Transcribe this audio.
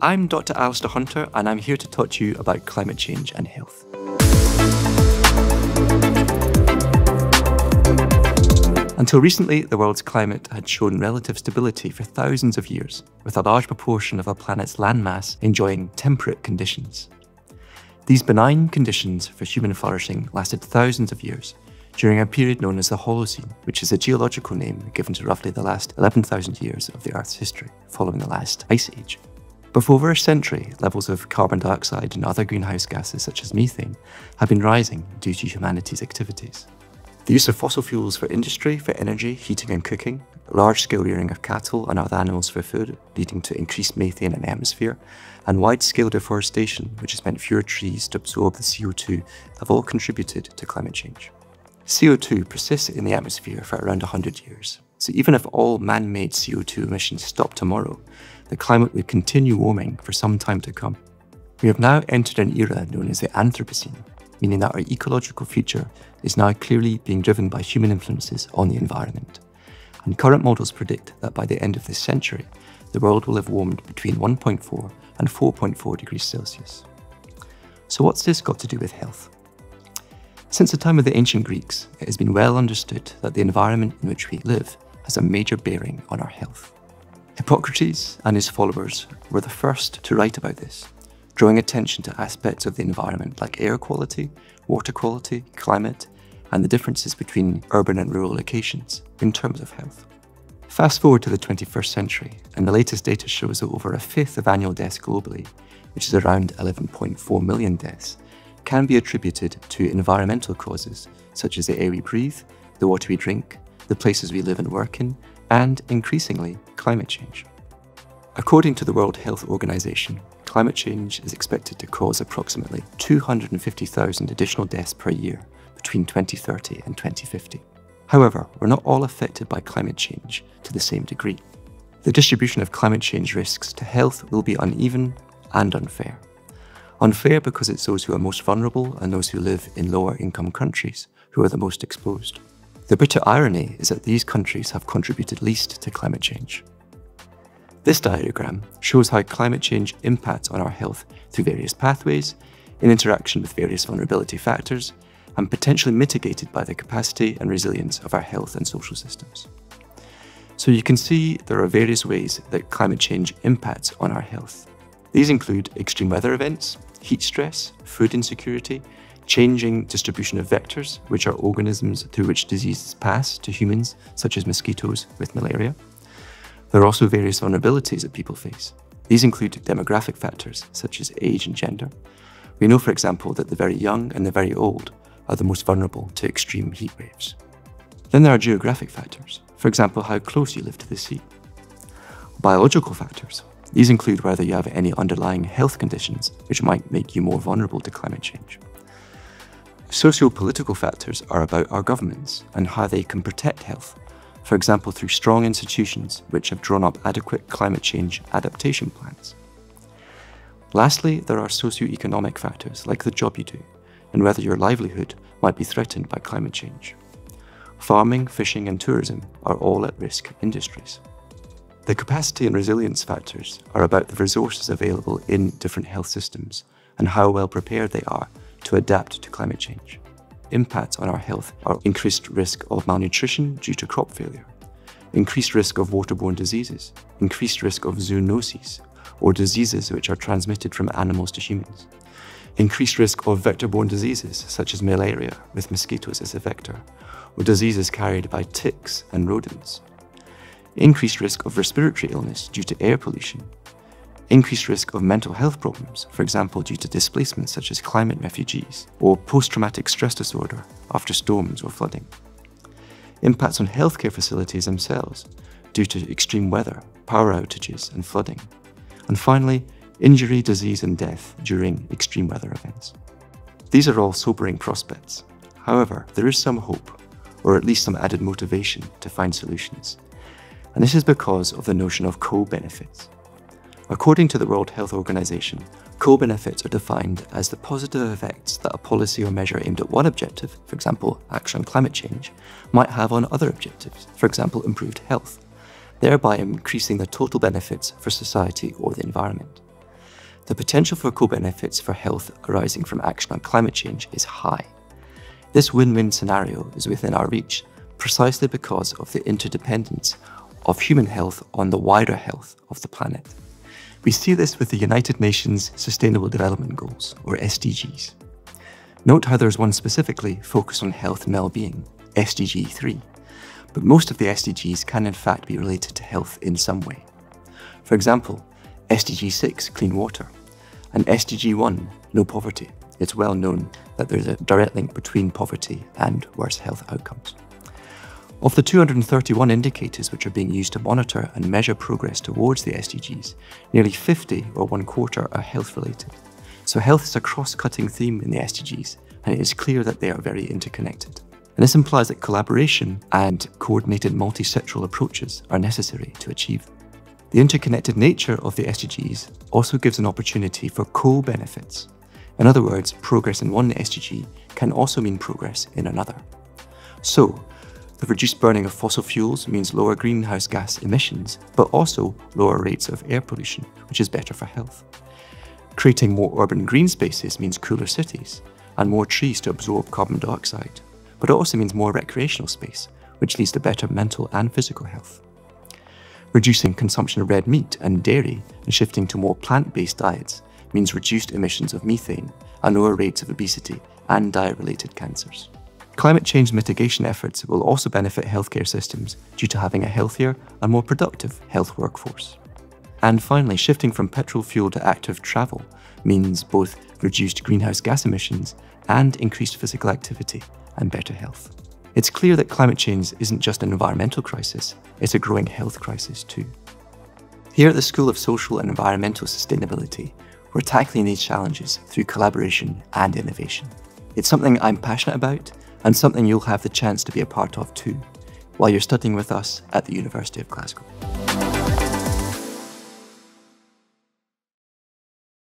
I'm Dr. Alistair Hunter, and I'm here to talk to you about climate change and health. Until recently, the world's climate had shown relative stability for thousands of years, with a large proportion of our planet's landmass enjoying temperate conditions. These benign conditions for human flourishing lasted thousands of years, during a period known as the Holocene, which is a geological name given to roughly the last 11,000 years of the Earth's history, following the last ice age. But for over a century, levels of carbon dioxide and other greenhouse gases such as methane have been rising due to humanity's activities. The use of fossil fuels for industry, for energy, heating and cooking, large-scale rearing of cattle and other animals for food, leading to increased methane in the atmosphere, and wide-scale deforestation, which has meant fewer trees to absorb the CO2, have all contributed to climate change. CO2 persists in the atmosphere for around 100 years, so even if all man-made CO2 emissions stop tomorrow, the climate will continue warming for some time to come. We have now entered an era known as the Anthropocene, meaning that our ecological future is now clearly being driven by human influences on the environment. And current models predict that by the end of this century, the world will have warmed between 1.4 and 4.4 degrees Celsius. So what's this got to do with health? Since the time of the ancient Greeks, it has been well understood that the environment in which we live has a major bearing on our health. Hippocrates and his followers were the first to write about this, drawing attention to aspects of the environment like air quality, water quality, climate, and the differences between urban and rural locations in terms of health. Fast forward to the 21st century, and the latest data shows that over a fifth of annual deaths globally, which is around 11.4 million deaths, can be attributed to environmental causes such as the air we breathe, the water we drink, the places we live and work in, and, increasingly, climate change. According to the World Health Organization, climate change is expected to cause approximately 250,000 additional deaths per year between 2030 and 2050. However, we're not all affected by climate change to the same degree. The distribution of climate change risks to health will be uneven and unfair. Unfair because it's those who are most vulnerable and those who live in lower income countries who are the most exposed. The bitter irony is that these countries have contributed least to climate change. This diagram shows how climate change impacts on our health through various pathways, in interaction with various vulnerability factors, and potentially mitigated by the capacity and resilience of our health and social systems. So you can see there are various ways that climate change impacts on our health. These include extreme weather events, heat stress, food insecurity, changing distribution of vectors, which are organisms through which diseases pass to humans, such as mosquitoes with malaria. There are also various vulnerabilities that people face. These include demographic factors, such as age and gender. We know, for example, that the very young and the very old are the most vulnerable to extreme heat waves. Then there are geographic factors, for example, how close you live to the sea. Biological factors. These include whether you have any underlying health conditions which might make you more vulnerable to climate change. Socio-political factors are about our governments and how they can protect health, for example through strong institutions which have drawn up adequate climate change adaptation plans. Lastly, there are socio-economic factors like the job you do and whether your livelihood might be threatened by climate change. Farming, fishing and tourism are all at-risk industries. The capacity and resilience factors are about the resources available in different health systems and how well prepared they are to adapt to climate change. Impacts on our health are increased risk of malnutrition due to crop failure, increased risk of waterborne diseases, increased risk of zoonoses, or diseases which are transmitted from animals to humans, increased risk of vector-borne diseases such as malaria with mosquitoes as a vector, or diseases carried by ticks and rodents, increased risk of respiratory illness due to air pollution, increased risk of mental health problems, for example due to displacement such as climate refugees, or post-traumatic stress disorder after storms or flooding. Impacts on healthcare facilities themselves due to extreme weather, power outages and flooding. And finally, injury, disease and death during extreme weather events. These are all sobering prospects. However, there is some hope, or at least some added motivation to find solutions. And this is because of the notion of co-benefits. According to the World Health Organization, co-benefits are defined as the positive effects that a policy or measure aimed at one objective, for example, action on climate change, might have on other objectives, for example, improved health, thereby increasing the total benefits for society or the environment. the potential for co-benefits for health arising from action on climate change is high. This win-win scenario is within our reach precisely because of the interdependence of human health on the wider health of the planet. We see this with the United Nations Sustainable Development Goals, or SDGs. Note how there's one specifically focused on health and well-being, SDG 3, but most of the SDGs can in fact be related to health in some way. For example, SDG 6, clean water, and SDG 1, no poverty. It's well known that there's a direct link between poverty and worse health outcomes. Of the 231 indicators which are being used to monitor and measure progress towards the SDGs, nearly 50, or 1/4, are health-related. So health is a cross-cutting theme in the SDGs, and it is clear that they are very interconnected. And this implies that collaboration and coordinated multi-sectoral approaches are necessary to achieve them. The interconnected nature of the SDGs also gives an opportunity for co-benefits. In other words, progress in one SDG can also mean progress in another. So, the reduced burning of fossil fuels means lower greenhouse gas emissions, but also lower rates of air pollution, which is better for health. Creating more urban green spaces means cooler cities and more trees to absorb carbon dioxide, but it also means more recreational space, which leads to better mental and physical health. Reducing consumption of red meat and dairy and shifting to more plant-based diets means reduced emissions of methane and lower rates of obesity and diet-related cancers. Climate change mitigation efforts will also benefit healthcare systems due to having a healthier and more productive health workforce. And finally, shifting from petrol fuel to active travel means both reduced greenhouse gas emissions and increased physical activity and better health. It's clear that climate change isn't just an environmental crisis, it's a growing health crisis too. Here at the School of Social and Environmental Sustainability, we're tackling these challenges through collaboration and innovation. It's something I'm passionate about and something you'll have the chance to be a part of too, while you're studying with us at the University of Glasgow.